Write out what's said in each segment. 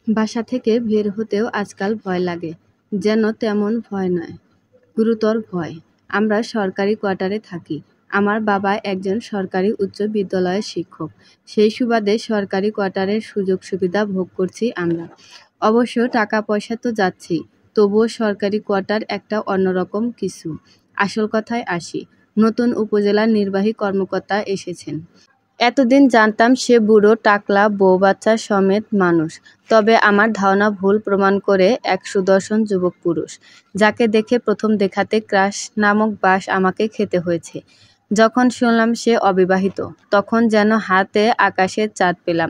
বাসা থেকে বের হতেও আজকাল ভয় লাগে, যেন তেমন ভয় নয়, গুরুতর ভয়। আমরা সরকারি কোয়ার্টারে থাকি। আমার বাবা একজন সরকারি উচ্চ বিদ্যালয়ের শিক্ষক। সেই সুবাদে সরকারি কোয়ার্টারের সুযোগ সুবিধা ভোগ করছি আমরা। অবশ্য টাকা পয়সা তো যাচ্ছেই, তবুও সরকারি কোয়ার্টার একটা অন্যরকম কিছু। আসল কথায় আসি, নতুন উপজেলা নির্বাহী কর্মকর্তা এসেছেন। এতদিন জানতাম সে বুড়ো টাকলা বউ বাচ্চা সমেত মানুষ, তবে আমার ধারণা ভুল প্রমাণ করে এক সুদর্শন যুবক পুরুষ, যাকে দেখে প্রথম দেখাতে ক্রাশ নামক বাস আমাকে খেতে হয়েছে। যখন শুনলাম সে অবিবাহিত, তখন যেন হাতে আকাশের চাঁদ পেলাম।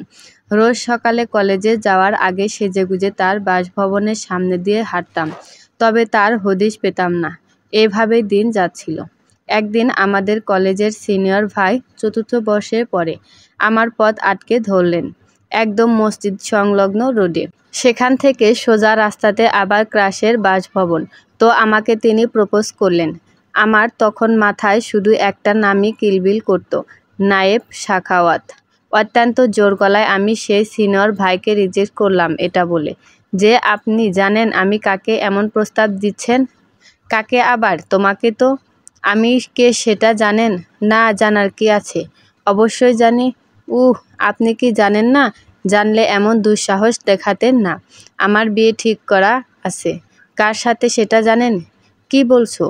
রোজ সকালে কলেজে যাওয়ার আগে সেজেগুজে তার বাসভবনের সামনে দিয়ে হাঁটতাম, তবে তার হদিশ পেতাম না। এভাবেই দিন যাচ্ছিল। একদিন আমাদের কলেজের সিনিয়র ভাই চতুর্থ বর্ষে পড়ে, আমার পথ আটকে ধরলেন একদম মসজিদ সংলগ্ন রোডে। সেখান থেকে সোজা রাস্তাতে আবার ক্রাশের বাসভবন। তো আমাকে তিনি প্রপোজ করলেন। আমার তখন মাথায় শুধু একটা নামই কিলবিল করত, নায়েব সাখাওয়াত। অত্যন্ত জোর গলায় আমি সেই সিনিয়র ভাইকে রিজেক্ট করলাম এটা বলে যে, আপনি জানেন আমি কাকে এমন প্রস্তাব দিচ্ছেন? কাকে আবার? তোমাকে তো। আমি কে সেটা জানেন? না, জানার কি আছে? অবশ্যই জানি। আপনি কি জানেন না? জানলে এমন দুঃসাহস দেখাতেন না। আমার বিয়ে ঠিক করা আছে। কার সাথে সেটা জানেন? কি বলছো?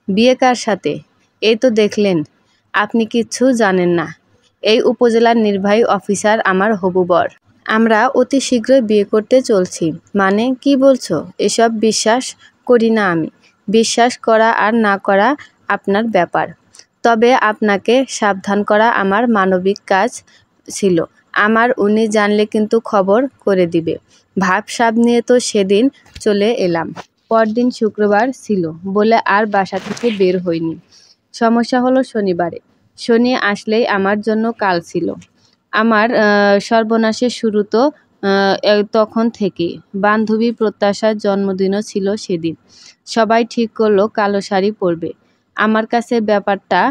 বিয়ে কার সাথে? এই তো দেখলেন। আপনি কিচ্ছু জানেন না। এই উপজেলার নির্বাহী অফিসার আমার হবু বর। আমরা অতি শীঘ্রই বিয়ে করতে চলছি। মানে কি বলছো? এসব বিশ্বাস করি না আমি। বিশ্বাস করা আর না করা আপনার ব্যাপার। তবে আপনাকে সাবধান করা আমার মানবিক কাজ ছিল। আমার উনি জানলে কিন্তু খবর করে দিবে। ভাবসাব নিয়ে তো সেদিন চলে এলাম। পরদিন শুক্রবার ছিল বলে আর বাসা থেকে বের হইনি। সমস্যা হলো শনিবারে। শনি আসলেই আমার জন্য কাল ছিল। আমার সর্বনাশের শুরু তো তখন থেকেই। বান্ধবী প্রত্যাশার জন্মদিনও ছিল সেদিন। সবাই ঠিক করলো কালো শাড়ি পরবে। আমার কাছে ব্যাপারটা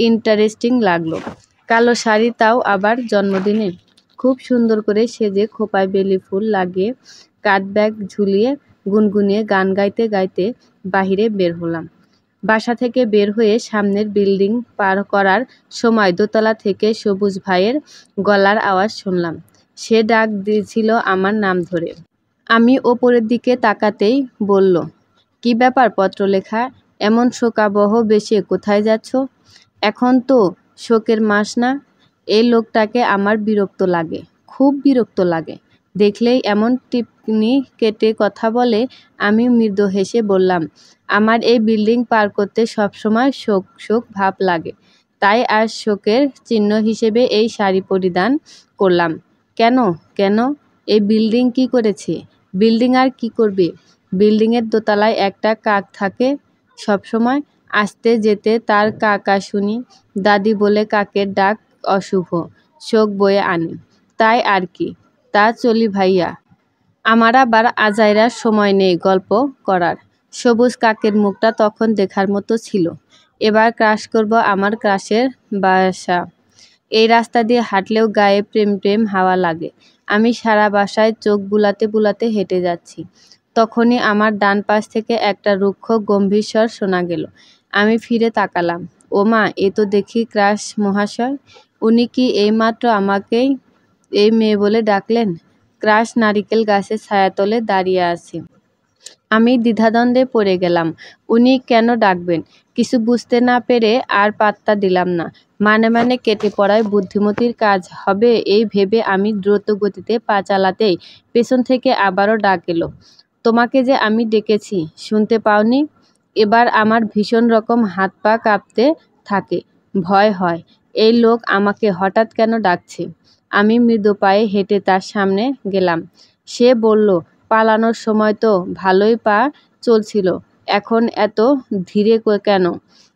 ইন্টারেস্টিং লাগলো। কালো শাড়ি, তাও আবার জন্মদিনে। খুব সুন্দর করে সেজে খোঁপায় বেলি ফুল লাগিয়ে কাঁধ ব্যাগ ঝুলিয়ে গুনগুনিয়ে গান গাইতে গাইতে বাহিরে বের হলাম। বাসা থেকে বের হয়ে সামনের বিল্ডিং পার করার সময় দোতলা থেকে সবুজ ভাইয়ের গলার আওয়াজ শুনলাম। সে ডাক দিয়েছিল আমার নাম ধরে। আমি ওপরের দিকে তাকাতেই বলল, কি ব্যাপার পত্রলেখা? এমন শোকাবহ বেশে কোথায় যাচ্ছ? এখন তো শোকের মাস না। এই লোকটাকে আমার বিরক্ত লাগে, খুব বিরক্ত লাগে। দেখলেই এমন টিপনি কেটে কথা বলে। আমি মৃদু হেসে বললাম, আমার এই বিল্ডিং পার করতে সবসময় শোক শোক ভাব লাগে, তাই আজ শোকের চিহ্ন হিসেবে এই শাড়ি পরিধান করলাম। কেন? কেন? এই বিল্ডিং কি করেছে? বিল্ডিং আর কি করবে? বিল্ডিংয়ের দোতলায় একটা কাক থাকে সবসময়। আসতে যেতে তার কাকা শুনি। দাদি বলে কাকের ডাক অশুভ, শোক বয়ে আনে। তাই আর কি। তা চলি ভাইয়া। আমার আবার আজাইরার সময় নেই গল্প করার। সবুজ কাকের মুখটা তখন দেখার মতো ছিল। এবার ক্রাশ করব আমার ক্রাশের বাসা। এই রাস্তা দিয়ে হাঁটলেও গায়ে প্রেম প্রেম হাওয়া লাগে। আমি সারা বাসায় চোখ বুলাতে বুলাতে হেঁটে যাচ্ছি। তখনই আমার ডান পাশ থেকে একটা রুক্ষ গম্ভীর স্বর শোনা গেল। আমি ফিরে তাকালাম। ওমা, এ তো দেখি ক্রাশ মহাশয়। উনি কি এইমাত্র আমাকেই এই মেয়ে বলে ডাকলেন? ক্রাশ নারিকেল গাছের ছায়াতলে দাঁড়িয়ে আছে। আমি দ্বিধাদ্বন্দ্বে পড়ে গেলাম। উনি কেন ডাকবেন? কিছু বুঝতে না পেরে আর পাত্তা দিলাম না। মানে কেটে পড়ায় বুদ্ধিমতীর কাজ হবে এই ভেবে আমি দ্রুত গতিতে পা চালাতেই পেছন থেকে আবারও ডাক এলো, তোমাকে যে আমি ডেকেছি, শুনতে পাওনি? এবার আমার ভীষণ রকম হাত পা কাঁপতে থাকে। ভয় হয়, এই লোক আমাকে হঠাৎ কেন ডাকছে। আমি মৃদু পায়ে হেঁটে তার সামনে গেলাম। সে বলল, পালানোর সময় তো ভালোই পা চলছিল, এখন এত ধীরে কেন?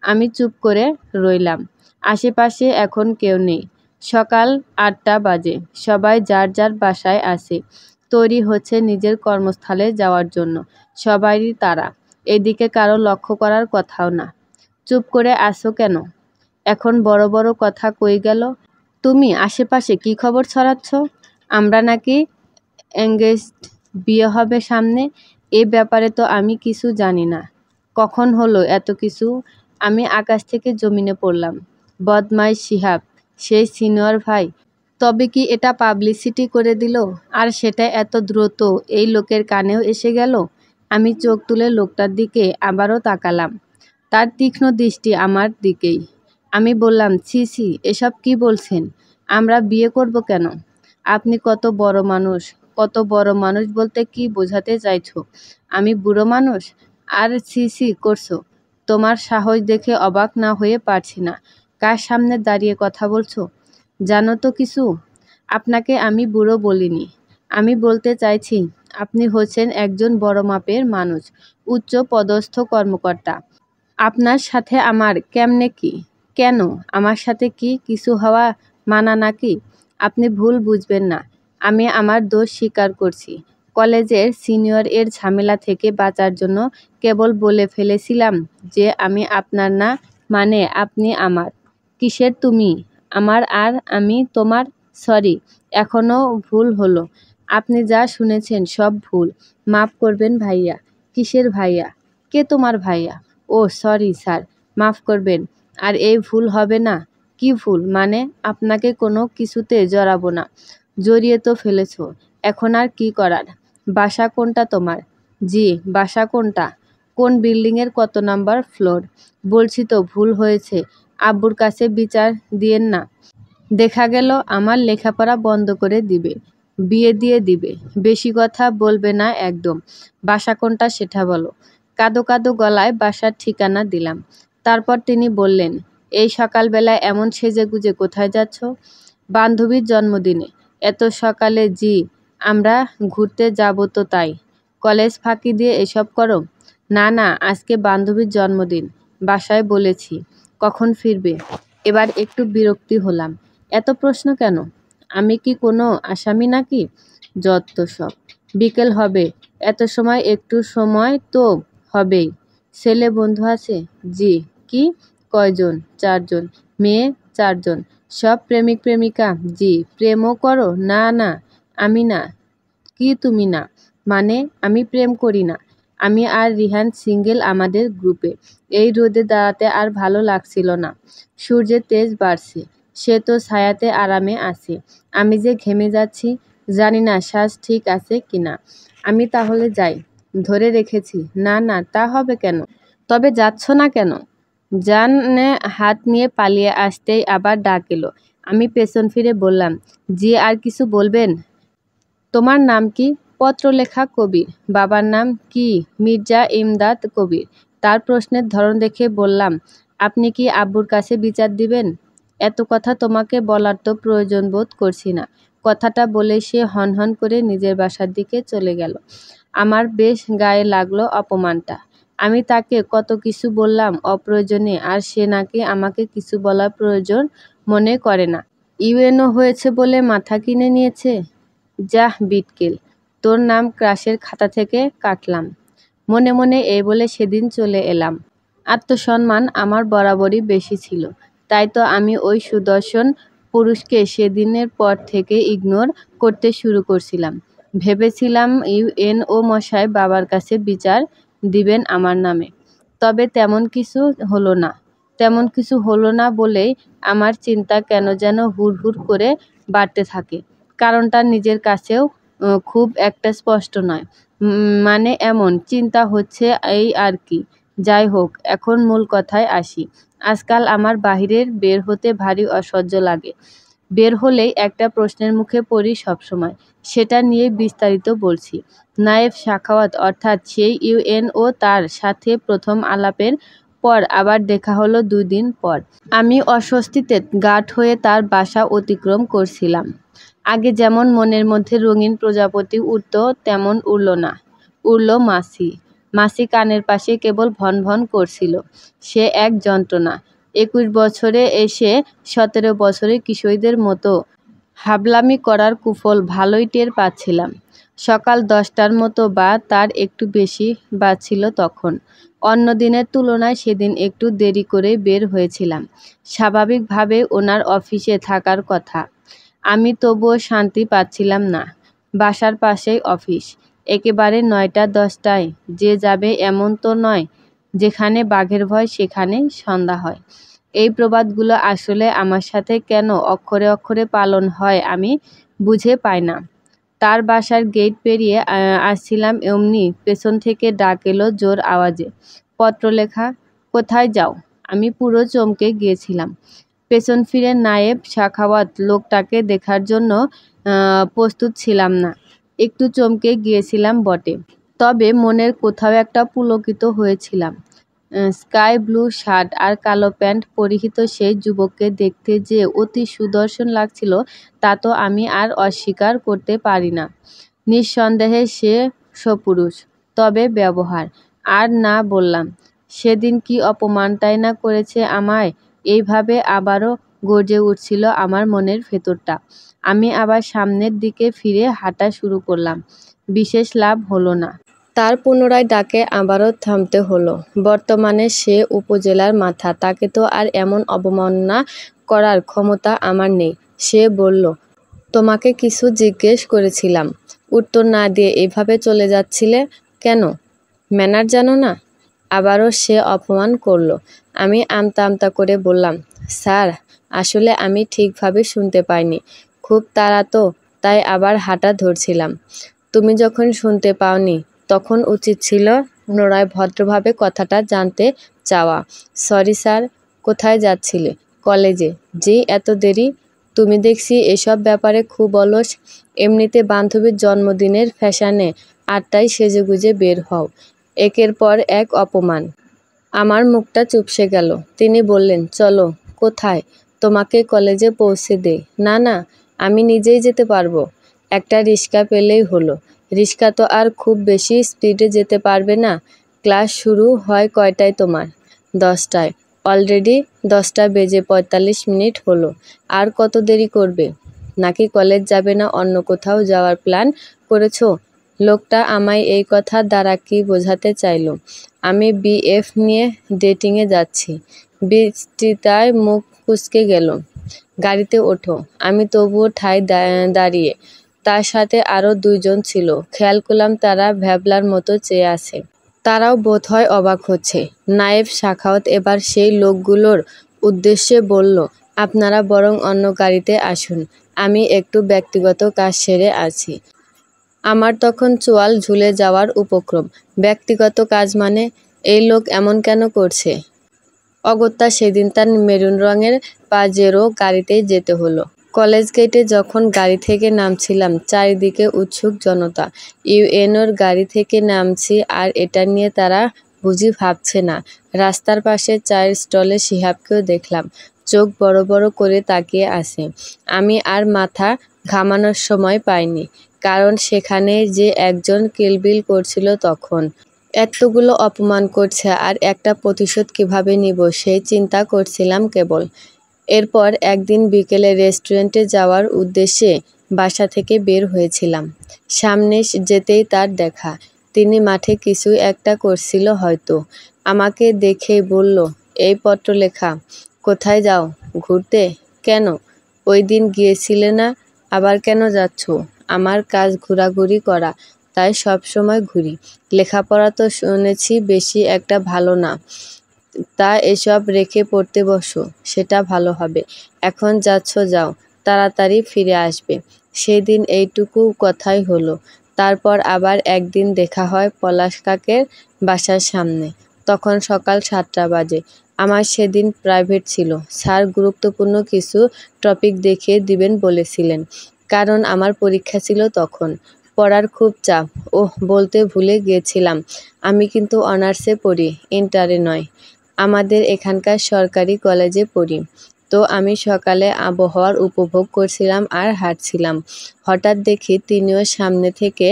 আমি চুপ করে রইলাম। আশেপাশে এখন কেউ নেই। সকাল 8টা বাজে। সবাই যার যার বাসায় আছে, তৈরি হচ্ছে নিজের কর্মস্থলে যাওয়ার জন্য। সবারই তাড়া। এদিকে কারো লক্ষ্য করার কথাও না। চুপ করে আছো কেন? এখন বড় বড় কথা কই গেল? তুমি আশেপাশে কি খবর ছড়াচ্ছ? আমরা নাকি এঙ্গেজড, বিয়ে হবে সামনে। এ ব্যাপারে তো আমি কিছু জানি না। কখন হলো এত কিছু? আমি আকাশ থেকে জমিনে পড়লাম। বদমাইশ শিহাব, সেই সিনিয়র ভাই, তবে কি এটা পাবলিসিটি করে দিল? আর সেটা এত দ্রুত এই লোকের কানেও এসে গেল? আমি চোখ তুলে লোকটার দিকে আবারও তাকালাম। তার তীক্ষ্ণ দৃষ্টি আমার দিকেই। আমি বললাম, ছি ছি, এসব কি বলছেন? আমরা বিয়ে করব কেন? আপনি কত বড় মানুষ। কত বড় মানুষ বলতে কি বোঝাতে চাইছো? আমি বুড়ো মানুষ? আর ছি ছি করছো? তোমার সাহস দেখে অবাক না হয়ে পারছি না। কার সামনে দাঁড়িয়ে কথা বলছো? জানো তো কিছু? আপনাকে আমি বুড়ো বলিনি। আমি বলতে চাইছি আপনি হচ্ছেন একজন বড় মাপের মানুষ, উচ্চ পদস্থ কর্মকর্তা। আপনার সাথে আমার কেমনে কি? কেন? আমার সাথে কি কিছু হওয়া মানা নাকি? আপনি ভুল বুঝবেন না। আমি আমার দোষ স্বীকার করছি। কলেজের সিনিয়র এর ঝামেলা থেকে বাঁচার জন্য কেবল বলে ফেলেছিলাম যে আমি আপনার না, মানে আপনি আমার। কিসের তুমি? আমার আর আমি তোমার? সরি, এখনো ভুল হলো। আপনি যা শুনেছেন সব ভুল। মাফ করবেন ভাইয়া। কিসের ভাইয়া? কে তোমার ভাইয়া? ও সরি স্যার, মাফ করবেন। আর এই ভুল হবে না? কি ভুল? মানে আপনাকে কোনো কিছুতে জড়াবো না। জড়িয়ে তো ফেলেছ, এখন আর কি করার? বাসা কোনটা তোমার? জি, বাসা কোনটা? কোন বিল্ডিংয়ের কত নাম্বার ফ্লোর? বলছি তো ভুল হয়েছে। আব্বুর কাছে বিচার দিয়েন না। দেখা গেল আমার লেখাপড়া বন্ধ করে দিবে, বিয়ে দিয়ে দিবে। বেশি কথা বলবে না একদম। বাসা কোনটা সেটা বলো। কাঁদো কাঁদো গলায় বাসার ঠিকানা দিলাম। তারপর তিনি বললেন, এই সকালবেলা এমন সেজেগুজে কোথায় যাচ্ছ? বান্ধবীর জন্মদিনে। এত সকালে? জি, আমরা ঘুরতে যাব তো তাই। কলেজ ফাঁকি দিয়ে এসব করো? না না, আজকে বান্ধবীর জন্মদিন, বাসায় বলেছি। কখন ফিরবে? এবার একটু বিরক্তি হলাম। এত প্রশ্ন কেন? আমি কি কোনো আসামি নাকি? যত সব। বিকেল হবে, এত সময় একটু সময় তো হবেই। ছেলে বন্ধু আছে? জি। কি? কয়জন? 4 জন। মেয়ে? 4 জন। সব প্রেমিক প্রেমিকা? জি। প্রেমও করো? না না, আমি না। কি তুমি না? মানে আমি প্রেম করি না। আমি আর রিহান সিঙ্গেল আমাদের গ্রুপে। এই রোদে দাঁড়াতে আর ভালো লাগছিল না। সূর্যের তেজ বাড়ছে। সে তো ছায়াতে আরামে আছে। আমি যে ঘেমে যাচ্ছি। জানি না শ্বাস ঠিক আছে কিনা। আমি তাহলে যাই। ধরে রেখেছি। না না, তা হবে কেন? তবে যাচ্ছ না কেন? জানে হাত নিয়ে পালিয়ে আসতেই আবার ডাক এলো। আমি পেছন ফিরে বললাম, জি, আর কিছু বলবেন? তোমার নাম কি? পত্রলেখা কবির। বাবার নাম কি? মির্জা ইমদাদ কবির। তার প্রশ্নের ধরন দেখে বললাম, আপনি কি আব্বুর কাছে বিচার দিবেন? এত কথা তোমাকে বলার তো প্রয়োজন বোধ করছি না। কথাটা বলে সে হনহন করে নিজের বাসার দিকে চলে গেল। আমার বেশ গায়ে লাগলো অপমানটা। আমি তাকে কত কিছু বললাম অপ্রয়োজনে, আর সে নাকি আমাকে কিছু বলার প্রয়োজন মনে করে না। ইউএনও হয়েছে বলে মাথা কিনে নিয়েছে। যাহ বিটকেল, তোর নাম ক্রাশের খাতা থেকে কাটলাম। মনে মনে এই বলে সেদিন চলে এলাম। আত্মসম্মান আমার বরাবরই বেশি ছিল, তাই তো আমি ওই সুদর্শন পুরুষকে সেদিনের পর থেকে ইগনোর করতে শুরু করছিলাম। ভেবেছিলাম ইউএনও মশাই বাবার কাছে বিচার দিবেন আমার নামে। তবে তেমন কিছু হলো না। তেমন কিছু হলো না বলেই আমার চিন্তা কেন যেন হুড়হুড় করে বাড়তে থাকে। কারণটা নিজের কাছেও খুব একটা স্পষ্ট নয়। মানে এমন চিন্তা হচ্ছে এই আর কি। যাই হোক, এখন মূল কথায় আসি। আজকাল আমার বাহিরের বের হতে ভারী অসহ্য লাগে। বের হলেই একটা প্রশ্নের মুখে পড়ি সবসময়। সেটা নিয়ে বিস্তারিত বলছি। নায়েব সাখাওয়াত, অর্থাৎ সেই ইউএনও, তার সাথে প্রথম আলাপের পর আবার দেখা হলো 2 দিন পর। আমি অস্বস্তিতে গাঢ় হয়ে তার বাসা অতিক্রম করছিলাম। আগে যেমন মনের মধ্যে রঙিন প্রজাপতি উড়ত, তেমন উড়ল না। উড়ল মাছি। মাছি কানের পাশে কেবল ভন ভন করছিল। সে এক যন্ত্রণা। 21 বছরে এসে 17 বছরের কিশোরীদের মতো হাবলামি করার কুফল ভালোই টের পাচ্ছিলাম। সকাল 10টার মতো বা তার একটু বেশি বাজছিল তখন। অন্য দিনের তুলনায় সেদিন একটু দেরি করে বের হয়েছিলাম। স্বাভাবিকভাবে ওনার অফিসে থাকার কথা। আমি তবুও শান্তি পাচ্ছিলাম না। বাসার পাশেই অফিস। একেবারে ৯টা-১০টায় যে যাবে এমন তো নয়। যেখানে বাঘের ভয় সেখানেই সন্ধ্যা হয়। এই প্রবাদগুলো আসলে আমার সাথে কেন অক্ষরে অক্ষরে পালন হয় আমি বুঝে পাই না। তার বাসার গেট পেরিয়ে আসছিলাম, অমনি পেছন থেকে ডাক এলো জোর আওয়াজে, পত্রলেখা, কোথায় যাও? আমি পুরো চমকে গিয়েছিলাম। পেছন ফিরে নায়েব সাখাওয়াত লোকটাকে দেখার জন্য প্রস্তুত ছিলাম না। একটু চমকে গিয়েছিলাম বটে, তবে মনের কোথাও একটা পুলকিত হয়েছিলাম। স্কাই ব্লু শার্ট আর কালো প্যান্ট পরিহিত সেই যুবককে দেখতে যে অতি সুদর্শন লাগছিল তা তো আমি আর অস্বীকার করতে পারি না। নিঃসন্দেহে সে সপুরুষ, তবে ব্যবহার আর না বললাম। সেদিন কি অপমানটাই না করেছে আমায়। এইভাবে আবারও গর্জে উঠছিল আমার মনের ভেতরটা। আমি আবার সামনের দিকে ফিরে হাঁটা শুরু করলাম। বিশেষ লাভ হলো না। তার পুনরায় ডাকে আবারও থামতে হলো। বর্তমানে সে উপজেলার মাথা, তাকে তো আর এমন অবমাননা করার ক্ষমতা আমার নেই। সে বলল, তোমাকে কিছু জিজ্ঞেস করেছিলাম, উত্তর না দিয়ে এভাবে চলে যাচ্ছিলে কেন? ম্যানার জানো না? আবারও সে অপমান করল। আমি আমতা আমতা করে বললাম, স্যার, আসলে আমি ঠিকভাবে শুনতে পাইনি, খুব তাড়া তো, তাই আবার হাঁটা ধরছিলাম। তুমি যখন শুনতে পাওনি তখন উচিত ছিল পুনরায় ভদ্রভাবে কথাটা জানতে চাওয়া। Sorry sir. কোথায় যাচ্ছিলে? কলেজে। জি, এত দেরি? তুমি দেখছি এসব ব্যাপারে খুব অলস। এমনিতে বান্ধবীর জন্মদিনের ফ্যাশনে 8টায় সেজেগুজে বের হও। একের পর এক অপমান। আমার মুখটা চুপসে গেল। তিনি বললেন, চলো। কোথায়? তোমাকে কলেজে পৌঁছে দেই। না না, আমি নিজেই যেতে পারবো। একটা রিক্সা পেলেই হলো। রিক্সা তো আর খুব বেশি স্পিডে যেতে পারবে না। ক্লাস শুরু হয় কয়টায় তোমার? 10টায়। অলরেডি 10টা বেজে 45 মিনিট হলো। আর কত দেরি করবে? নাকি কলেজ যাবে না অন্য কোথাও যাওয়ার প্ল্যান করেছো? লোকটা আমায় এই কথার দ্বারা কি বোঝাতে চাইল? আমি বিএফ নিয়ে ডেটিংয়ে যাচ্ছি। বৃষ্টিতায় মুখ কুঁচকে গেল। গাড়িতে ওঠো। আমি তবুও ঠায় দাঁড়িয়ে। তার সাথে আরও 2জন ছিল। খেয়াল করলাম তারা ভ্যাবলার মতো চেয়ে আছে। তারাও বোধহয় অবাক হচ্ছে। নায়েব সাখাওয়াত এবার সেই লোকগুলোর উদ্দেশ্যে বলল, আপনারা বরং অন্য গাড়িতে আসুন। আমি একটু ব্যক্তিগত কাজ সেরে আছি। আমার তখন চোয়াল ঝুলে যাওয়ার উপক্রম। ব্যক্তিগত কাজ মানে? এই লোক এমন কেন করছে? অগত্যা সেদিন তার মেরুন রঙের পাজেরো গাড়িতেই যেতে হলো। কলেজ গেটে যখন গাড়ি থেকে নামছিলাম চারিদিকে উৎসুক জনতা। ইউএনওর গাড়ি থেকে নামছি আর এটা নিয়ে তারা বুঝি ভাবছে না। রাস্তার পাশে চায়ের স্টলে শিহাবকেও দেখলাম, চোখ বড় বড় করে তাকিয়ে আছে। আমি আর মাথা ঘামানোর সময় পাইনি, কারণ সেখানে যে একজন কিলবিল করছিল তখন। এতগুলো অপমান করছে আর একটা প্রতিশোধ কিভাবে নিব সেই চিন্তা করছিলাম কেবল। এরপর একদিন বিকেলে রেস্টুরেন্টে যাওয়ার উদ্দেশ্যে বাসা থেকে বের হয়েছিলাম। সামনে যেতেই তার দেখা। তিনি মাঠে কিছু একটা করছিল হয়তো। আমাকে দেখেই বলল, এই পত্রলেখা, কোথায় যাও? ঘুরতে? কেন? ওই দিন গিয়েছিলে না? আবার কেন যাচ্ছ? আমার কাজ ঘোরাঘুরি করা, তাই সব সময় ঘুরি। লেখাপড়া তো শুনেছি বেশি একটা ভালো না। তা এসব রেখে পড়তে বসো, সেটা ভালো হবে। এখন যাচ্ছ যাও, তাড়াতাড়ি ফিরে আসবে। সেদিন এইটুকু কথাই হলো। তারপর আবার একদিন দেখা হয় পলাশ কাকের বাসার সামনে। তখন সকাল 7টা বাজে। আমার সেদিন প্রাইভেট ছিল। স্যার গুরুত্বপূর্ণ কিছু টপিক দেখিয়ে দিবেন বলেছিলেন, কারণ আমার পরীক্ষা ছিল তখন। পড়ার খুব চাপ। ওহ, বলতে ভুলে গিয়েছিলাম, আমি কিন্তু অনার্সে পড়ি, ইন্টারে নয়। আমাদের এখানকার সরকারি কলেজে পড়ি। তো আমি সকালে আবহাওয়ার উপভোগ করছিলাম আর হাঁটছিলাম। হঠাৎ দেখি তিনিও সামনে থেকে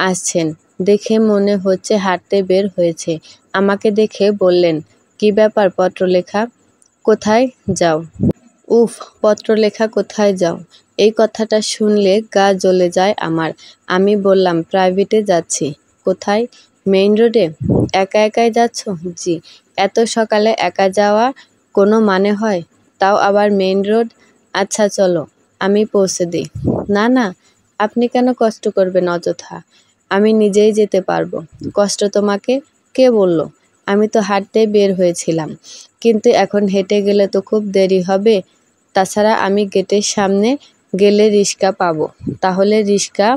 আসছেন। দেখে মনে হচ্ছে হাঁটতে বের হয়েছে। আমাকে দেখে বললেন, কি ব্যাপার পত্রলেখা? কোথায় যাও? উফ, পত্রলেখা কোথায় যাও? এই কথাটা শুনলে গা জ্বলে যায় আমার। আমি বললাম, প্রাইভেটে যাচ্ছি। কোথায়? মেইন রোডে। একা একাই যাচ্ছ? জি। এত সকালে একা যাওয়া কোনো মানে হয়? তাও আবার মেইন রোড। আচ্ছা চলো, আমি পৌঁছে দিই। না না, আপনি কেন কষ্ট করবেন অযথা? আমি নিজেই যেতে পারবো। কষ্ট তোমাকে কে বলল? আমি তো হাঁটতেই বের হয়েছিলাম। কিন্তু এখন হেঁটে গেলে তো খুব দেরি হবে। তাছাড়া আমি গেটের সামনে গেলে রিক্সা পাবো। তাহলে রিক্সা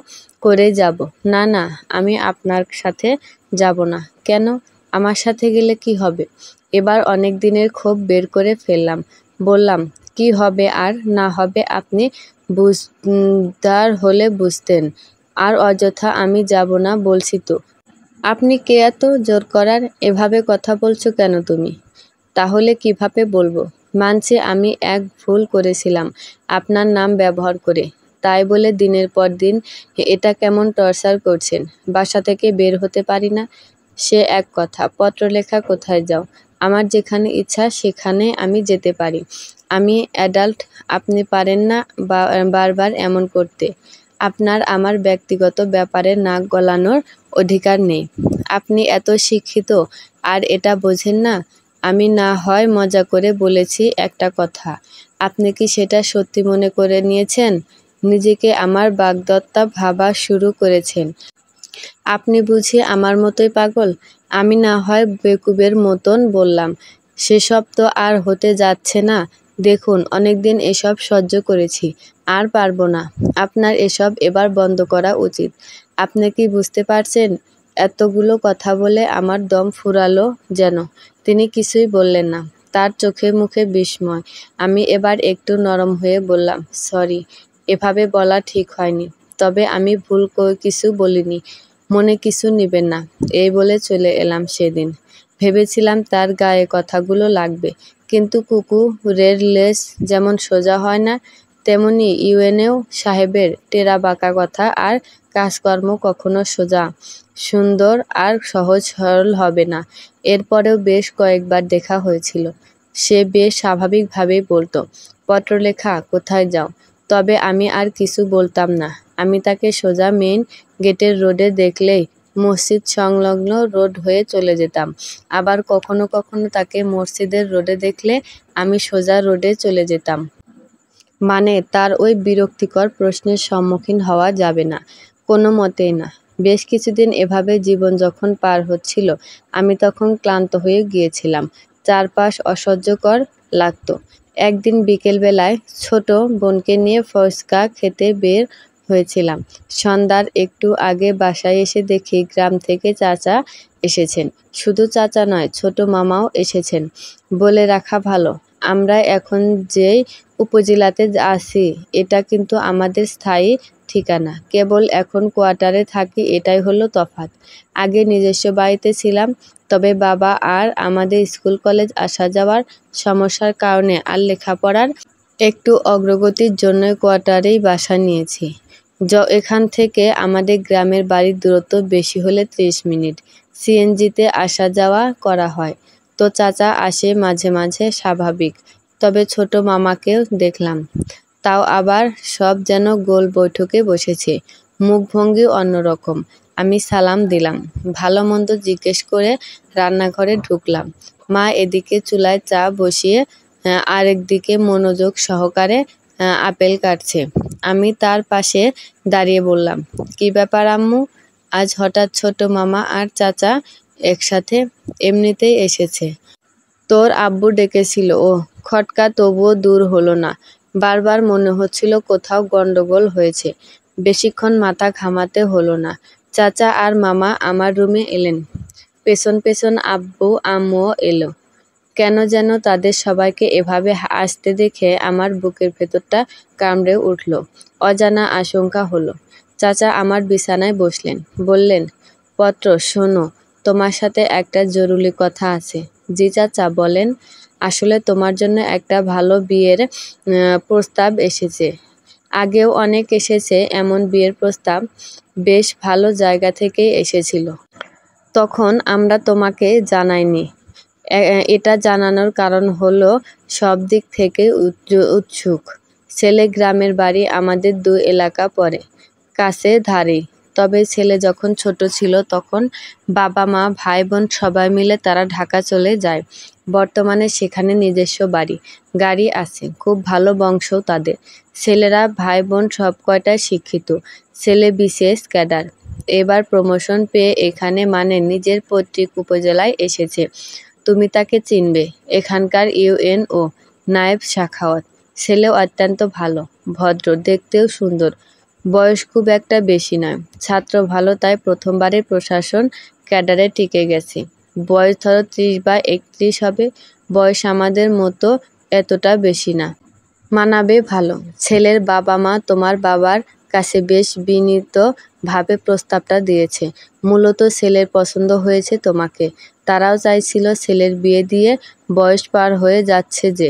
করে যাব। না না, আমি আপনার সাথে যাব না। কেন? আমার সাথে গেলে কি হবে? এবার অনেক দিনের ক্ষোভ বের করে ফেললাম। বললাম, কি হবে আর না হবে আপনি বুঝদার হলে বুঝতেন। আর অযথা আমি যাব না বলছি তো। আপনি কে এত জোর করার? এভাবে কথা বলছো কেন তুমি? তাহলে কিভাবে বলবো? মানছি আমি এক ভুল করেছিলাম আপনার নাম ব্যবহার করে। তাই বলে দিনের পর দিন এটা কেমন টর্চার করছেন? বাসা থেকে বের হতে পারি না, সে এক কথা। পত্রলেখা কোথায় যাও? আমার যেখানে ইচ্ছা সেখানে আমি যেতে পারি। আমি অ্যাডাল্ট, আপনি পারেন না বারবার এমন করতে। আপনার আমার ব্যক্তিগত ব্যাপারে নাক গলানোর অধিকার নেই। আপনি এত শিক্ষিত আর এটা বোঝেন না? আমি না হয় মজা করে বলেছি একটা কথা। আপনি কি সেটা সত্যি মনে করে নিয়েছেন? নিজেকে আমার বাগদত্তা ভাবা শুরু করেছেন। আপনি বুঝি আমার মতোই পাগল? আমি না হয় বেকুবের মতন বললাম। সেসব তো আর হতে যাচ্ছে না। দেখুন, অনেকদিন এসব সহ্য করেছি, আর পারবো না। আপনার এসব এবার বন্ধ করা উচিত। আপনি কি বুঝতে পারছেন? এতগুলো কথা বলে আমার দম ফুরালো যেন। তিনি কিছুই বললেন না। তার চোখে মুখে বিস্ময়। আমি এবার একটু নরম হয়ে বললাম, সরি, এভাবে বলা ঠিক হয়নি। তবে আমি ভুল কিছু বলিনি। মনে কিছু নিবেন না। এই বলে চলে এলাম সেদিন। ভেবেছিলাম তার গায়ে কথাগুলো লাগবে। কিন্তু কুকুরের লেজ যেমন সোজা হয় না, তেমনি ইউএনও সাহেবের টেরা বাঁকা কথা আর কাজকর্ম কখনো সোজা, সুন্দর আর সহজ সরল হবে না। এরপরেও বেশ কয়েকবার দেখা হয়েছিল। সে বেশ স্বাভাবিকভাবেই বলতো, পত্রলেখা কোথায় যাও? তবে আমি আর কিছু বলতাম না। আমি তাকে সোজা মেইন গেটের রোডে দেখলেই মসজিদ সংলগ্ন রোড হয়ে চলে যেতাম। আবার কখনো কখনো তাকে মসজিদের রোডে দেখলে আমি সোজা রোডে চলে যেতাম। মানে তার ওই বিরক্তিকর প্রশ্নের সম্মুখীন হওয়া যাবে না, কোনো মতেই না। বেশ কিছুদিন এভাবে জীবন যখন পার হচ্ছিল, আমি তখন ক্লান্ত হয়ে গিয়েছিলাম। চারপাশ অসহ্যকর লাগতো। একদিন বিকেলবেলায় ছোট বোনকে নিয়ে ফুচকা খেতে বের হয়েছিলাম। সন্ধ্যার একটু আগে বাসায় এসে দেখি গ্রাম থেকে চাচা এসেছেন। শুধু চাচা নয়, ছোট মামাও এসেছেন। বলে রাখা ভালো, আমরা এখন যেই উপজেলাতে আছি এটা কিন্তু আমাদের স্থায়ী ঠিকানা। কেবল এখন কোয়ার্টারে থাকি, এটাই হলো তফাৎ। আগে নিজস্ব বাড়িতে ছিলাম, তবে বাবা আর আমাদের স্কুল কলেজ আসা যাওয়ার সমস্যার কারণে আর লেখাপড়ার একটু অগ্রগতির জন্যই কোয়ার্টারেই বাসা নিয়েছি। এখান থেকে আমাদের গ্রামের বাড়ির দূরত্ব বেশি হলে ৩০ মিনিট। সিএনজিতে আসা যাওয়া করা হয়। তো চাচা আসে মাঝে মাঝে, স্বাভাবিক। তবে ছোট মামাকেও দেখলাম। তাও আবার সব যেন গোল বৈঠকে বসেছে। মুখভঙ্গি অন্যরকম। আমি সালাম দিলাম। ভালো মন্দ জিজ্ঞেস করে রান্নাঘরে ঢুকলাম। মা এদিকে চুলায় চা বসিয়ে আরেকদিকে মনোযোগ সহকারে আপেল কাটছে। আমি তার পাশে দাঁড়িয়ে বললাম, কি ব্যাপার আম্মু? আজ হঠাৎ ছোট মামা আর চাচা একসাথে? এমনিতেই এসেছে। তোর আব্বু ডেকেছিল। ও খটকা তবুও দূর হলো না। বারবার মনে হচ্ছিল কোথাও গন্ডগোল হয়েছে। বেশিক্ষণ মাথা ঘামাতে হলো না। চাচা আর মামা আমার রুমে এলেন। পেছন পেছন আব্বু আম্মুও এলো। কেন যেন তাদের সবাইকে এভাবে আসতে দেখে আমার বুকের ভেতরটা কামড়ে উঠল। অজানা আশঙ্কা হলো। চাচা আমার বিছানায় বসলেন। বললেন, পত্র, শোনো, তোমার সাথে একটা জরুরি কথা আছে। জি চাচা, বলেন। আসলে তোমার জন্য একটা ভালো বিয়ের প্রস্তাব এসেছে। আগেও অনেক এসেছে এমন বিয়ের প্রস্তাব। বেশ ভালো জায়গা থেকেই এসেছিল। তখন আমরা তোমাকে জানাইনি। এটা জানানোর কারণ হলো সব দিক থেকে উৎসুক। ছেলে গ্রামের বাড়ি আমাদের 2 এলাকা পরে, কাছে ধারেই। তবে ছেলে যখন ছোট ছিল তখন বাবা মা ভাই বোন সবাই মিলে তারা ঢাকা চলে যায়। বর্তমানে সেখানে নিজস্ব বাড়ি, গাড়ি আছে, খুব ভালো বংশও তাদের। ছেলেরা ভাই বোন সব কয়টাই শিক্ষিত। ছেলে বিসিএস ক্যাডার, এবার প্রমোশন পেয়ে এখানে মানে নিজের পৈতৃক উপজেলায় এসেছে। তুমি তাকে চিনবে, এখানকার ইউএনও নায়েব সাখাওয়াত। ছেলেও অত্যন্ত ভালো, ভদ্র, দেখতেও সুন্দর। বয়স খুব একটা বেশি নয়, ছাত্র ভালো, তাই প্রথমবারে প্রশাসন ক্যাডারে টিকে গেছে। বয়স ধরো 30 বা 31 হবে। বয়স আমাদের মতো এতটা বেশি না। মানাবে ভালো। ছেলের বাবা মা তোমার বাবার কাছে বেশ বিনীতভাবে প্রস্তাবটা দিয়েছে। মূলত ছেলের পছন্দ হয়েছে তোমাকে। তারাও চাইছিল ছেলের বিয়ে দিয়ে, বয়স পার হয়ে যাচ্ছে যে।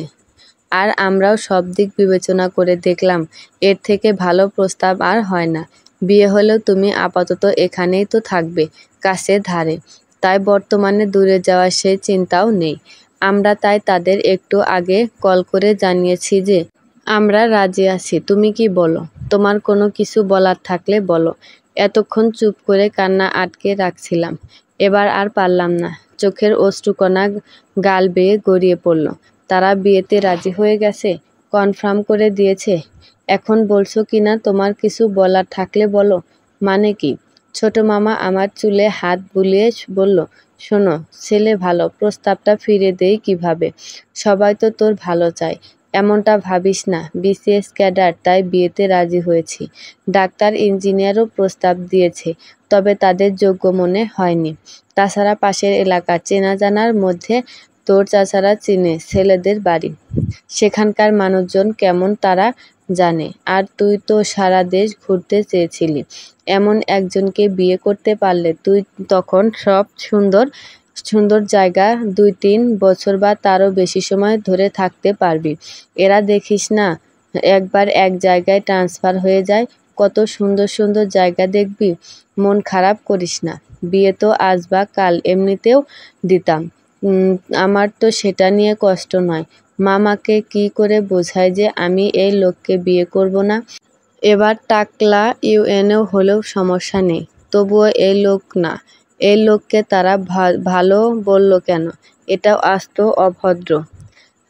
আর আমরাও সব দিক বিবেচনা করে দেখলাম এর থেকে ভালো প্রস্তাব আর হয় না। বিয়ে হলেও তুমি আপাতত এখানেই তো থাকবে, কাছের ধারে। তাই বর্তমানে দূরে যাওয়ার সেই চিন্তাও নেই। আমরা তাই তাদের একটু আগে কল করে জানিয়েছি যে আমরা রাজি আছি। তুমি কি বলো? তোমার কোনো কিছু বলার থাকলে বলো। এতক্ষণ চুপ করে কান্না আটকে রাখছিলাম, এবার আর পারলাম না। চোখের অশ্রুকণা গাল বেয়ে গড়িয়ে পড়ল। তারা বিয়েতে রাজি হয়ে গেছে, কনফার্ম করে দিয়েছে। এখন বলছো কিনা তোমার কিছু বলার থাকলে বলো। মানে কি? ছোট মামা আমার চুলে হাত বুলিয়ে বলল, শোনো, ছেলে ভালো, প্রস্তাবটা ফিরে দেই কিভাবে? সবাই তো তোর ভালো চায়। এমনটা ভাবিস না। বিসিএস ক্যাডার, তাই বিয়েতে রাজি হয়েছি। ডাক্তার ইঞ্জিনিয়ারও প্রস্তাব দিয়েছে, তবে তাদের যোগ্য মনে হয়নি। তাছাড়া পাশের এলাকার চেনা জানার মধ্যে তোর চাচারা চিনে ছেলেদের বাড়ি। সেখানকার মানুষজন কেমন তারা জানে। আর তুই তো সারা দেশ ঘুরতে চেয়েছিলি। এমন একজনকে বিয়ে করতে পারলে তুই তখন সব সুন্দর সুন্দর জায়গা 2-3 বছর বা তারও বেশি সময় ধরে থাকতে পারবি। এরা দেখিস না, একবার এক জায়গায় ট্রান্সফার হয়ে যায়। কত সুন্দর সুন্দর জায়গা দেখবি। মন খারাপ করিস না। বিয়ে তো আজ বা কাল এমনিতেও দিতাম। আমার তো সেটা নিয়ে কষ্ট নয়। মামাকে কি করে বোঝাই যে আমি এই লোককে বিয়ে করব না? এবার টাকলা ইউএনও হলেও সমস্যা নেই। তবুও এই লোক না। এই লোককে তারা ভালো বলল কেন? এটাও আস্ত অভদ্র।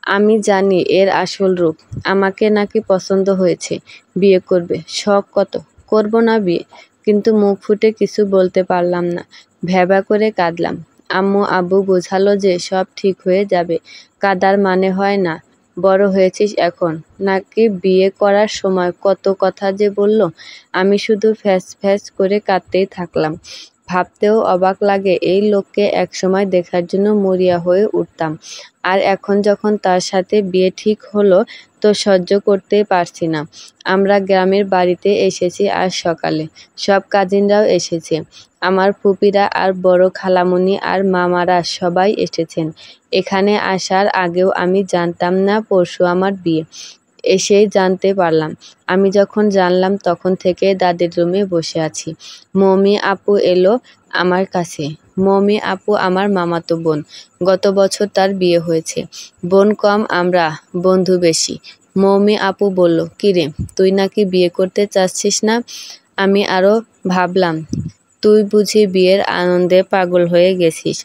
আমি জানি এর আসল রূপ। আমাকে নাকি পছন্দ হয়েছে, বিয়ে করবে। শখ কত, করব না বিয়ে। কিন্তু মুখ ফুটে কিছু বলতে পারলাম না। ভ্যাবা করে কাঁদলাম। আম্মু আব্বু বোঝালো যে সব ঠিক হয়ে যাবে। কাঁদার মানে হয় না। বড় হয়েছিস এখন, নাকি বিয়ে করার সময় কত কথা যে বলল। আমি শুধু ফ্যাস ফ্যাস করে কাঁদতেই থাকলাম। ভাবতেও অবাক লাগে, এই লোককে একসময় দেখার জন্য মরিয়া হয়ে উঠতাম। আর এখন যখন তার সাথে বিয়ে ঠিক হলো তো সহ্য করতেই পারছি না। আমরা গ্রামের বাড়িতে এসেছি আজ সকালে। সব কাজিনরাও এসেছে। আমার ফুপিরা আর বড় খালামণি আর মামারা সবাই এসেছেন। এখানে আসার আগেও আমি জানতাম না পরশু আমার বিয়ে। এসেই জানতে পারলাম। আমি যখন জানলাম তখন থেকে দাদির রুমে বসে আছি। মৌমি আপু এলো আমার কাছে। মৌমি আপু আমার মামাতো বোন। গত বছর তার বিয়ে হয়েছে। বোন কম, আমরা বন্ধু বেশি। মৌমি আপু বলল, কিরে, তুই নাকি বিয়ে করতে চাচ্ছিস না? আমি আরও ভাবলাম, তুই বুঝি বিয়ের আনন্দে পাগল হয়ে গেছিস।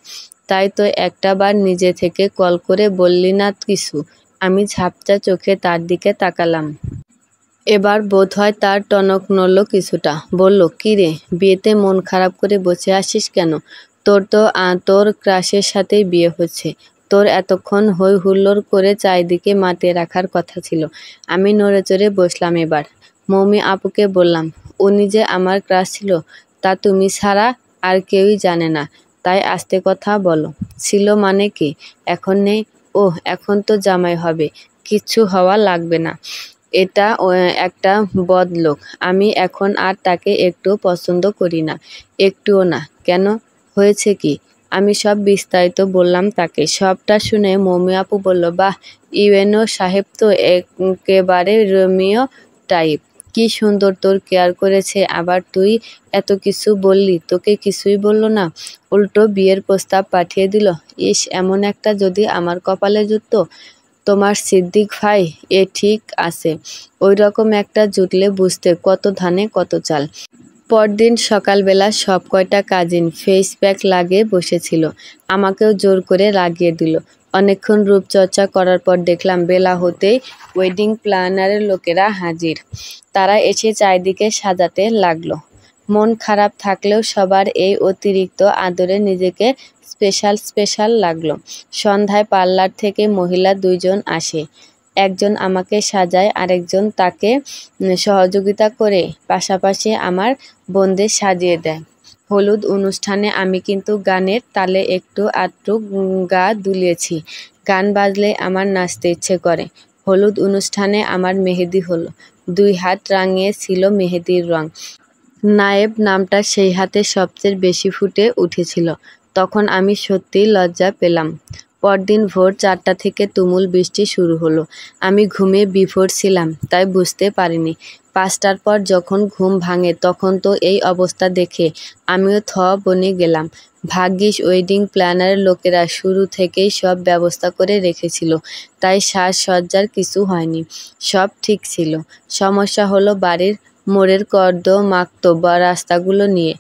তাই তো একটা বার নিজে থেকে কল করে বললি না কিছু। আমি ঝাপসা চোখে তার দিকে তাকালাম। এবার বোধহয় তার টনক নড়ল কিছুটা। বলল, কিরে, বিয়েতে মন খারাপ করে বসে আসিস কেন? তোর ক্রাশের সাথেই বিয়ে হচ্ছে। তোর এতক্ষণ হই হুল্লোড় করে চারিদিকে মাতিয়ে রাখার কথা ছিল। আমি নড়েচড়ে বসলাম এবার। মৌমি আপুকে বললাম, উনি যে আমার ক্রাশ ছিল তা তুমি ছাড়া আর কেউই জানে না। তাই আস্তে কথা বলো। ছিল মানে কি? এখন নেই? ওহ, এখন তো জামাই হবে। কিচ্ছু হওয়া লাগবে না। এটা একটা বদলোক। আমি এখন আর তাকে একটুও পছন্দ করি না। একটুও না। কেন? হয়েছে কি? আমি সব বিস্তারিত বললাম তাকে। সবটা শুনে মৌমি আপু বলল, বাহ, ইউএনও সাহেব তো একেবারে রোমিও টাইপ। কি সুন্দর তোর কেয়ার করেছে। আবার তুই এত কিছু বললি, তোকে কিছুই বলল না? উল্টো বিয়ের প্রস্তাব পাঠিয়ে দিল। ইস, এমন একটা যদি আমার কপালে জুটতো। তোমার সিদ্দিক ভাই, ঠিক আছে, ওই রকম একটা জুটলে বুঝতে কত ধানে কত চাল। পরদিন সকালবেলা সব কয়টা কাজিন ফেস প্যাক লাগিয়ে বসেছিল, আমাকেও জোর করে লাগিয়ে দিল। অনেকক্ষণ রূপচর্চা করার পর দেখলাম বেলা হতেই ওয়েডিং প্ল্যানারের লোকেরা হাজির। তারা এসে চারিদিকে সাজাতে লাগলো। মন খারাপ থাকলেও সবার এই অতিরিক্ত আদরে নিজেকে স্পেশাল লাগলো। সন্ধ্যায় পার্লার থেকে মহিলা 2 জন আসে। একজন আমাকে সাজায়, আরেকজন তাকে সহযোগিতা করে পাশাপাশি আমার বোনদের সাজিয়ে দেয়। হলুদ অনুষ্ঠানে আমি কিন্তু গানের তালে একটু আধটু গা দুলিয়েছি। গান বাজলে আমার নাচতে ইচ্ছে করে। হলুদ অনুষ্ঠানে আমার মেহেদি হলো। 2 হাত রাঙিয়ে ছিল মেহেদির রং। নায়েব নামটা সেই হাতে সবচেয়ে বেশি ফুটে উঠেছিল। তখন আমি সত্যিই লজ্জা পেলাম। পরদিন ভোর 4টা থেকে তুমুল বৃষ্টি শুরু হলো। আমি ঘুমে বিভোর ছিলাম, তাই বুঝতে পারিনি। 5টার পর যখন ঘুম ভাঙে তখন তো এই অবস্থা দেখে আমিও বনে গেলাম। ভাগ্যিস ওয়েডিং প্ল্যানারের লোকেরা শুরু থেকেই সব ব্যবস্থা করে রেখেছিল, তাই সাজসজ্জার কিছু হয়নি। সব ঠিক ছিল। সমস্যা হলো বাড়ির মোড়ের কর্দমাক্ত বা রাস্তাগুলো নিয়ে।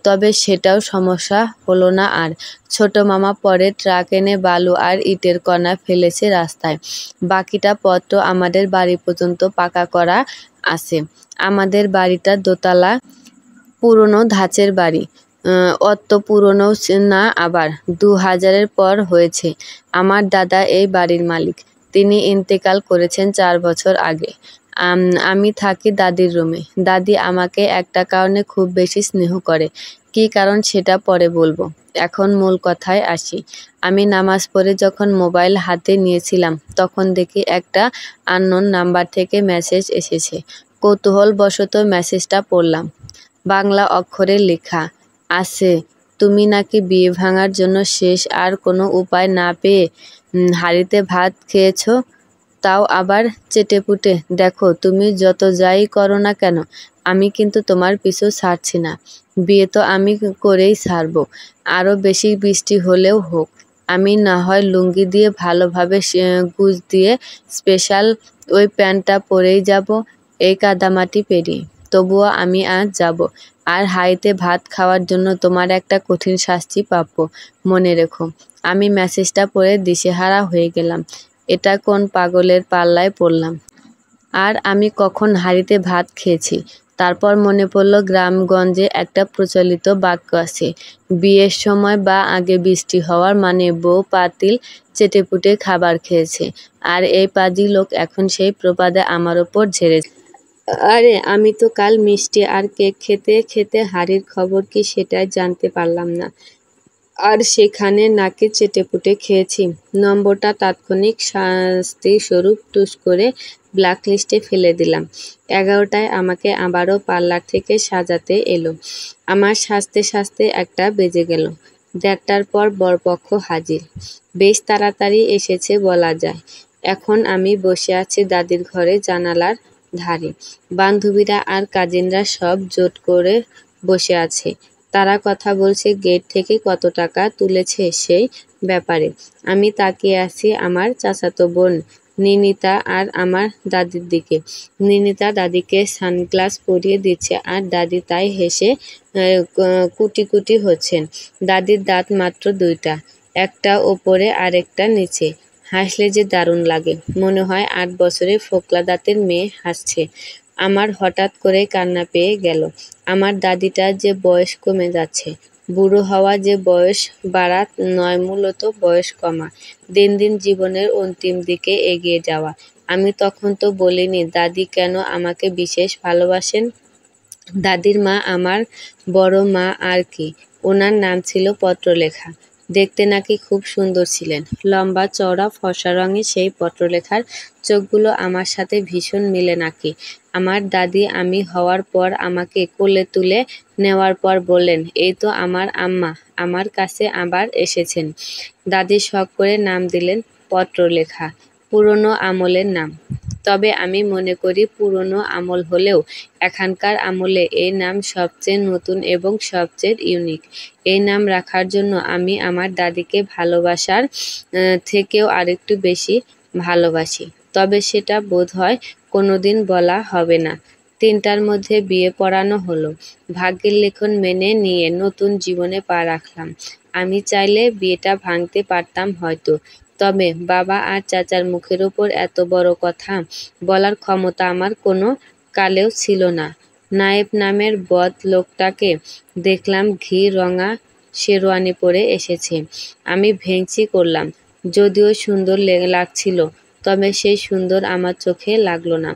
তবে সেটাও সমস্যা হলো না আর। ছোট মামা পরে ট্রাক এনে বালু আর ইটের কণা ফেলেছে রাস্তায়। বাকিটা পথ আমাদের বাড়ি পর্যন্ত পাকা করা আছে। আমাদের বাড়িটা দোতলা, পুরনো ধাঁচের বাড়ি। অত পুরনোও না আবার, 2000-এর পর হয়েছে। আমার দাদা এই বাড়ির মালিক। তিনি ইন্তেকাল করেছেন 4 বছর আগে। আমি থাকি দাদির রুমে। দাদি আমাকে একটা কারণে খুব বেশি স্নেহ করে। কী কারণ সেটা পরে বলবো, এখন মূল কথায় আসি। আমি নামাজ পড়ে যখন মোবাইল হাতে নিয়েছিলাম তখন দেখি একটা আননোন নাম্বার থেকে মেসেজ এসেছে। কৌতূহলবশত মেসেজটা পড়লাম। বাংলা অক্ষরে লেখা আছে, তুমি নাকি বিয়ে ভাঙার জন্য শেষ আর কোনো উপায় না পেয়ে হাঁড়িতে ভাত খেয়েছ, তাও আবার চেটেপুটে। দেখো, তুমি যত যাই করো না কেন, আমি কিন্তু তোমার পিছু ছাড়ছি না। বিয়ে তো আমি করেই ছাড়বো। আরও বেশি বৃষ্টি হলেও হোক, আমি না হয় লুঙ্গি দিয়ে ভালোভাবে গুঁজ দিয়ে স্পেশাল ওই প্যান্টটা পরেই যাব এই কাদামাটি পেরিয়ে। তবুও আমি আজ যাব। আর হাঁড়িতে ভাত খাওয়ার জন্য তোমার একটা কঠিন শাস্তি প্রাপ্য, মনে রেখো। আমি মেসেজটা পড়ে দিশেহারা হয়ে গেলাম। এটা কোন পাগলের পাল্লায় পড়লাম? আর আমি কখন হাঁড়িতে ভাত খেয়েছি? তারপর মনে পড়ল গ্রামগঞ্জে একটা প্রচলিত বাক্য আছে, বিয়ের সময় বা আগে বৃষ্টি হওয়ার মানে বউ পাতিল চেটেপুটে খাবার খেয়েছে। আর এই পাজি লোক এখন সেই প্রবাদে আমার ওপর ঝেড়েছে। আরে আমি তো কাল মিষ্টি আর কেক খেতে খেতে হাঁড়ির খবর কি সেটাই জানতে পারলাম না, আর সেখানে নাকি চেটেপুটে খেয়েছি। নম্বরটা তাৎক্ষণিক শাস্তিস্বরূপ টুস করে ব্ল্যাকলিস্টে ফেলে দিলাম। 11টায় আমাকে আবারও পার্লার থেকে সাজাতে এলো। আমার সাজতে সাজতে 1টা বেজে গেল। 1:30টার পর বরপক্ষ হাজির। বেশ তাড়াতাড়ি এসেছে বলা যায়। এখন আমি বসে আছি দাদির ঘরে জানালার ধারে। বান্ধবীরা আর কাজিনরা সব জোট করে বসে আছে। তারা কথা বলছে গেট থেকে কত টাকা তুলেছে সেই ব্যাপারে। আমি তাকিয়ে আছি আমার চাচাতো বোন নিনিতা আর আমার দাদির দিকে। নিনিতা দাদিকে সানগ্লাস পরিয়ে দিচ্ছে আর দাদি তাই হেসে কুটি কুটি হচ্ছেন। দাদির দাঁত মাত্র 2টা, একটা ওপরে আরেকটা নিচে। হাসলে যে দারুণ লাগে, মনে হয় 8 বছরের ফোকলা দাঁতের মেয়ে হাসছে। আমার হঠাৎ করে কান্না পেয়ে গেল। আমার দাদিটার যে বয়স কমে যাচ্ছে। বুড়ো হওয়া যে বয়স বাড়া নয়, মূলত বয়স কমা। দিন দিন জীবনের অন্তিম দিকে এগিয়ে যাওয়া। আমি তখন তো বলিনি দাদি কেন আমাকে বিশেষ ভালোবাসেন। দাদির মা আমার বড় মা আর কি। ওনার নাম ছিল পত্রলেখা। দেখতে নাকি খুব সুন্দর ছিলেন। লম্বা চওড়া ফর্সা রঙের সেই পত্রলেখার চোখগুলো আমার সাথে ভীষণ মিলে নাকি। আমার দাদি আমি হওয়ার পর আমাকে কোলে তুলে নেওয়ার পর বললেন, এই তো আমার আম্মা আমার কাছে আবার এসেছেন। দাদি শখ করে নাম দিলেন পত্রলেখা। পুরনো আমলের নাম। তবে আমি মনে করি পুরনো আমল হলেও এখনকার আমলে এই নাম সবচেয়ে নতুন এবং সবচেয়ে ইউনিক। এই নাম রাখার জন্য আমি আমার দাদিকে ভালোবাসার থেকেও আরেকটু বেশি ভালোবাসি। তবে সেটা বোধহয় কোনোদিন বলা হবে না। 3টার মধ্যে বিয়ে পড়ানো হলো। ভাগ্যের লিখন মেনে নিয়ে নতুন জীবনে পা রাখলাম। আমি চাইলে বিয়েটা ভাঙতে পারতাম হয়তো, তবে বাবা আর চাচার মুখের ওপর এত বড় কথা বলার ক্ষমতা আমার কোনো কালেও ছিল না। নায়েব নামের বদ লোকটাকে দেখলাম ঘি রঙা শেরওয়ানি পরে এসেছে। আমি ভেংচি করলাম। যদিও সুন্দর লাগছিল, তবে সেই সুন্দর আমার চোখে লাগলো না।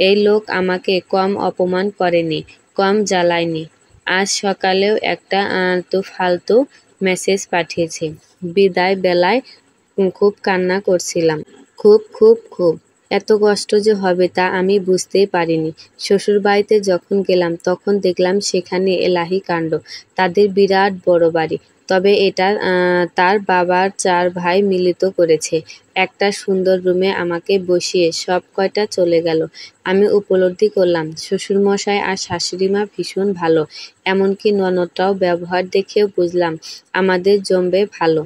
এই লোক আমাকে কম অপমান করেনি, কম জ্বালায়নি। আজ সকালেও একটা ফালতু মেসেজ পাঠিয়েছে। বিদায় বেলায় খুব কান্না করছিলাম। খুব খুব খুব। এত কষ্ট যে হবে তা আমি বুঝতেই পারিনি। শ্বশুরবাড়িতে যখন গেলাম তখন দেখলাম সেখানে এলাহি কাণ্ড। তাদের বিরাট বড় বাড়ি। তবে এটা তার বাবার 4 ভাই মিলিত করেছে। একটা সুন্দর রুমে আমাকে বসিয়ে সব কয়টা চলে গেল। আমি উপলব্ধি করলাম শ্বশুরমশাই আর শাশুড়িমা ভীষণ ভালো। এমনকি ননদটাও ব্যবহার দেখেও বুঝলাম আমাদের জমবে ভালো।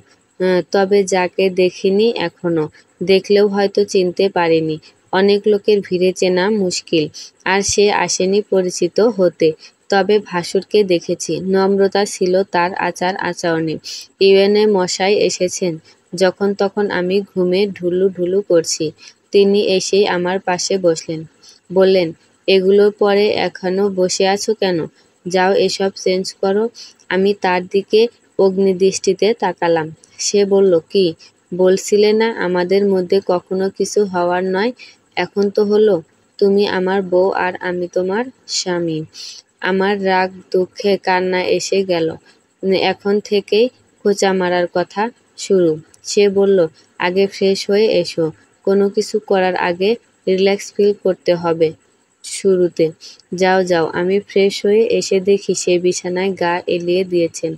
তবে যাকে দেখিনি এখনো, দেখলেও হয়তো চিনতে পারিনি। অনেক লোকের ভিড়ে চেনা মুশকিল, আর সে আসেনি পরিচিত হতে। তবে ভাসুরকে দেখেছি, নম্রতা ছিল তার আচার আচরণে। ইউএনএ মশাই এসেছেন যখন তখন আমি ঘুমে ঢুলু ঢুলু করছি। তিনি এসেই আমার পাশে বসলেন। বললেন, এগুলো পরে এখনো বসে আছো কেন? যাও এসব চেঞ্জ করো। আমি তার দিকে অগ্নিদৃষ্টিতে তাকালাম। সে বলল, কি বলছিলে না আমাদের মধ্যে কখনো কিছু হওয়ার নয়? এখন তো হলো। তুমি আমার বউ আর আমি তোমার স্বামী। আমার রাগ দুঃখে কান্না এসে গেল। এখন থেকেই খোঁচা মারার কথা শুরু। সে বলল, আগে ফ্রেশ হয়ে এসো। কোনো কিছু করার আগে রিল্যাক্স ফিল করতে হবে শুরুতে। যাও যাও। আমি ফ্রেশ হয়ে এসে দেখি সে বিছানায় গা এলিয়ে দিয়েছেন।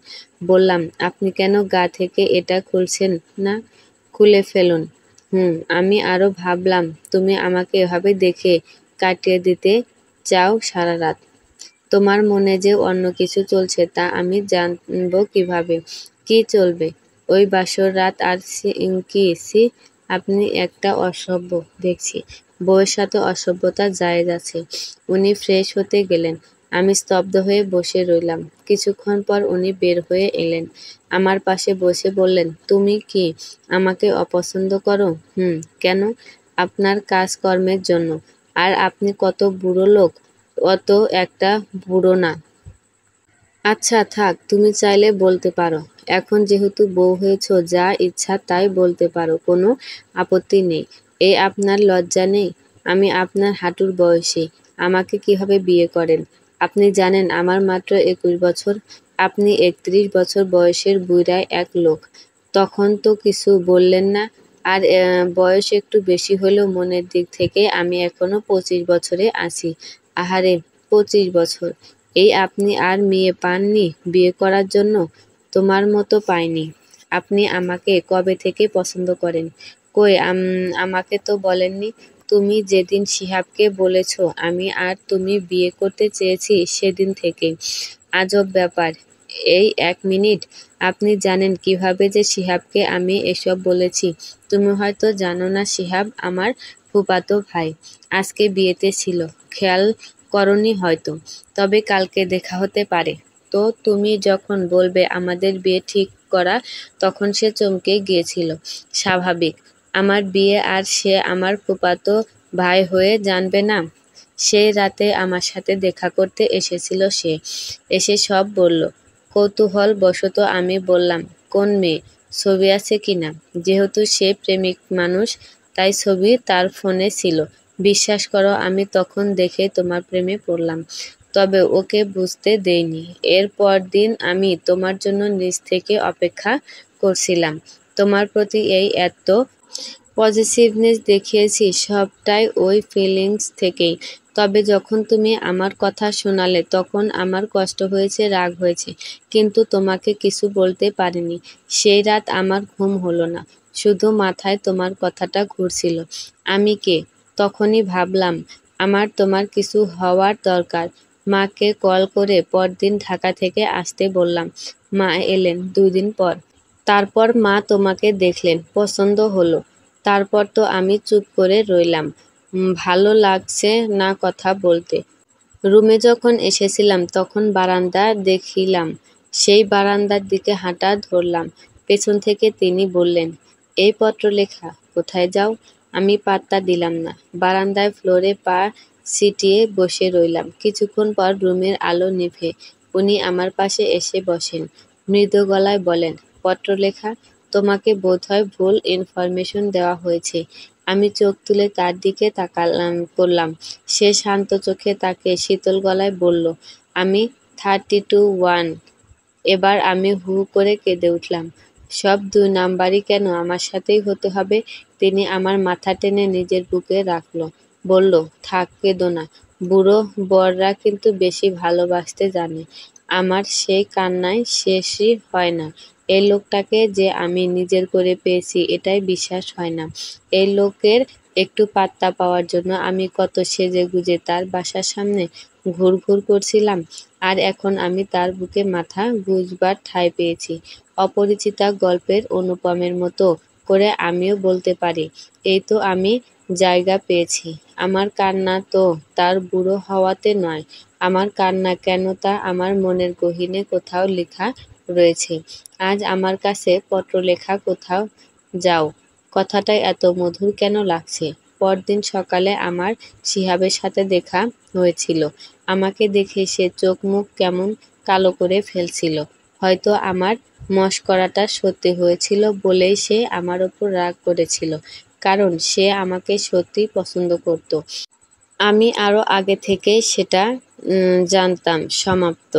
বললাম, আপনি কেন গা থেকে এটা খুলছেন না? খুলে ফেলুন। আমি আরো ভাবলাম তুমি আমাকে এভাবে দেখে কাটিয়ে দিতে চাও সারা রাত। তোমার মনে যে অন্য কিছু চলছে তা আমি জানব কিভাবে? কি চলবে? ওই বাসর রাত আর কি? ছি, আপনি একটা অসভ্য দেখছি। বউয়ের সাথে অসভ্যতা জায়েজ আছে। উনি ফ্রেশ হতে গেলেন। আমি স্তব্ধ হয়ে বসে রইলাম। কিছুক্ষণ পর উনি বের হয়ে এলেন। আমার পাশে বসে বললেন, তুমি কি আমাকে অপছন্দ করো? কেন? আপনার কাজকর্মের জন্য। আর আপনি কত বুড়ো লোক। অত একটা বুড়ো না। আচ্ছা থাক, তুমি চাইলে বলতে পারো। এখন যেহেতু বউ হয়েছ, যা ইচ্ছা তাই বলতে পারো, কোনো আপত্তি নেই। আপনার লজ্জা নেই? আমি আপনার হাঁটুর বয়সী। আমাকে কিভাবে বিয়ে করেন? আপনি জানেন আমার মাত্র 21 বছর। আপনি 31 বছর বয়সের বুইড়া এক লোক। তখন তো কিছু বললেন না। আর বয়স একটু বেশি হলেও মনের দিক থেকে আমি এখনো 25 বছরে আছি। আহারে, 25 বছর। আপনি আর মেয়ে পাননি বিয়ে করার জন্য? তোমার মতো পাইনি। আপনি আমাকে কবে থেকে পছন্দ করেন? কই, আমাকে তো বলেননি। তুমি যেদিন শিহাবকে বলেছ আমি আর তুমি বিয়ে করতে চেয়েছি সেদিন থেকে। আজব ব্যাপার। 1 মিনিট। আপনি জানেন কিভাবে যে শিহাবকে আমি এসব বলেছি? তুমি হয়তো জানো না শিহাব আমার ফুফাতো ভাই। আজকে বিয়েতে ছিল, খেয়াল করোনি হয়তো। তবে কালকে দেখা হতে পারে। তো তুমি যখন বলবে আমাদের বিয়ে ঠিক করা, তখন সে চমকে গিয়েছিল। স্বাভাবিক। আমার বিয়ে আর সে আমার ফুফাতো ভাই হয়ে জানবে না? সেই রাতে আমার সাথে দেখা করতে এসেছিল সে। এসে সব বলল। কৌতূহল বশত আমি বললাম, কোন মেয়ে? ছবি আছে কিনা? যেহেতু সে প্রেমিক মানুষ, তাই ছবি তার ফোনে ছিল। বিশ্বাস করো আমি তখন দেখে তোমার প্রেমে পড়লাম। তবে ওকে বুঝতে দেইনি। এর পরদিন আমি তোমার জন্য নিজ থেকে অপেক্ষা করছিলাম। তোমার প্রতি এত পজিটিভনেস দেখিয়েছি সবটাই ওই ফিলিংস থেকেই। তবে যখন তুমি আমার কথা শোনালে তখন আমার কষ্ট হয়েছে, রাগ হয়েছে, কিন্তু তোমাকে কিছু বলতে পারিনি। সেই রাত আমার ঘুম হলো না। শুধু মাথায় তোমার কথাটা ঘুরছিল। আমি কে? তখনই ভাবলাম আমার তোমার কিছু হওয়ার দরকার। মাকে কল করে পরদিন ঢাকা থেকে আসতে বললাম। মা এলেন 2 দিন পর। তারপর মা তোমাকে দেখলেন, পছন্দ হলো। তারপর তো আমি চুপ করে রইলাম। ভালো লাগছে না কথা বলতে। রুমে যখন এসেছিলাম তখন বারান্দা দেখিলাম। সেই বারান্দার দিকে হাঁটা ধরলাম। পেছন থেকে তিনি বললেন, এই পত্রলেখা, কোথায় যাও? আমি পাত্তা দিলাম না। বারান্দায় ফ্লোরে পা ছিটিয়ে বসে রইলাম। কিছুক্ষণ পর রুমের আলো নিভে উনি আমার পাশে এসে বসেন। মৃদু গলায় বলেন, পত্রলেখা, তোমাকে বোধহয় ভুল ইনফরমেশন দেওয়া হয়েছে। আমি চোখ তুলে তার দিকে করলাম। সে শান্ত চোখে তাকে শীতল গলায় বলল, আমি 32-1। এবার আমি হু করে কেঁদে উঠলাম। সব 2 নাম্বারই কেন আমার সাথেই হতে হবে? তিনি আমার মাথা টেনে নিজের বুকে রাখল। বলল, থাক, কেঁদো না। বুড়ো বররা কিন্তু বেশি ভালোবাসতে জানে। আমার সেই কান্নায় শেষই হয় না। এই লোকটাকে যে আমি নিজের করে পেয়েছি এটাই বিশ্বাস হয় না। এই লোকের একটু পাত্তা পাওয়ার জন্য আমি কত সেজেগুজে তার বাসার সামনে ঘুরঘুর করছিলাম। আর এখন আমি তার বুকে মাথা গুঁজবার ঠাঁই পেয়েছি। অপরিচিতা গল্পের অনুপমের মতো করে আমিও বলতে পারি, এই তো আমি জায়গা পেয়েছি। আমার কান্না তো তার বুড়ো হওয়াতে নয়। আমার কান্না কেন তা আমার মনের গহীনে কোথাও লেখা রয়েছে। আজ আমার কাছে পত্রলেখা কোথাও যাও কথাটাই এত মধুর কেন লাগছে? পরদিন সকালে আমার শিহাবের সাথে দেখা হয়েছিল। আমাকে দেখে সে চোখ মুখ কেমন কালো করে ফেলছিল। হয়তো আমার মশকরাটা সত্যি হয়েছিল বলেই সে আমার ওপর রাগ করেছিল, কারণ সে আমাকে সত্যিই পছন্দ করত। আমি আরো আগে থেকেই সেটা জানতাম। সমাপ্ত।